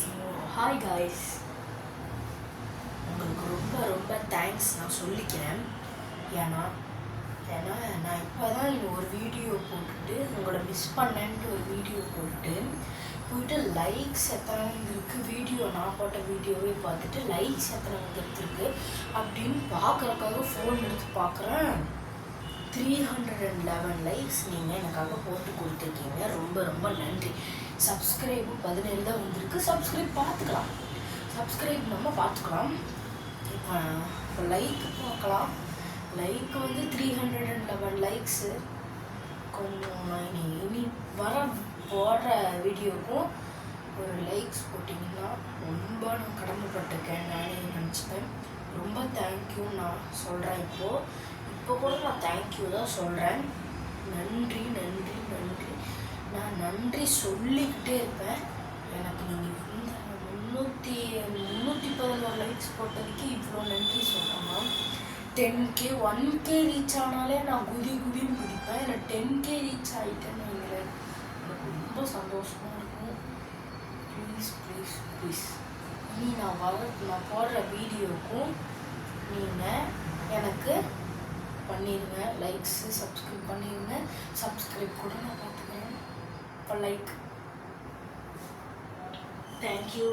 So hi guys, உங்களுக்கு ரொம்ப ரொம்ப தேங்க்ஸ் நான் சொல்லிக்கிறேன். ஏன்னா நான் இப்போ தான் ஒரு வீடியோ போட்டுட்டு உங்களை மிஸ் பண்ணேன்ட்டு ஒரு வீடியோ போயிட்டு லைக்ஸ் எத்தனை வந்துருக்கு, வீடியோ நான் போட்ட வீடியோவே பார்த்துட்டு லைக்ஸ் எத்தனை வந்துருக்கு அப்படின்னு பார்க்குறக்காக ஃபோன் எடுத்து பார்க்குறேன். 311 லைக்ஸ் நீங்கள் எனக்காக போட்டு கொடுத்துருக்கீங்க. ரொம்ப ரொம்ப நன்றி. சப்ஸ்கிரைபு 17 தான் வந்திருக்கு. சப்ஸ்கிரைப் நம்ம பார்த்துக்கலாம். இப்போ லைக் பார்க்கலாம். லைக் வந்து 311 லைக்ஸு. கொஞ்சம் நான் இனி போடுற வீடியோக்கும் ஒரு லைக்ஸ் போட்டிங்கன்னா ரொம்ப நான் கடமைப்பட்டிருக்கேன் நானே நினச்சிப்பேன். ரொம்ப தேங்க்யூ நான் சொல்கிறேன். இப்போ கூட நான் தேங்க்யூ தான் சொல்கிறேன். நன்றி நன்றி நன்றி. நான் நன்றி சொல்லிக்கிட்டே இருப்பேன். எனக்கு நீங்கள் இந்த 311 லைக்ஸ் போட்டதுக்கு இவ்வளோ நன்றி சொல்கிறேன்னா, 10K 1K ரீச் ஆனாலே நான் குதின்னு குதிப்பேன். இல்லை 10K ரீச் ஆகிட்டேன்னு வைங்களேன், எனக்கு ரொம்ப சந்தோஷமாக இருக்கும். ப்ளீஸ் ப்ளீஸ் ப்ளீஸ் இனி நான் போடுற வீடியோக்கும் நீங்கள் எனக்கு பண்ணிடுங்க. லைக்ஸு சப்ஸ்கிரைப் பண்ணிடுங்க. சப்ஸ்கிரைப் கூட நான் பார்த்துக்கிறேன். இப்போ லைக். தேங்க்யூ.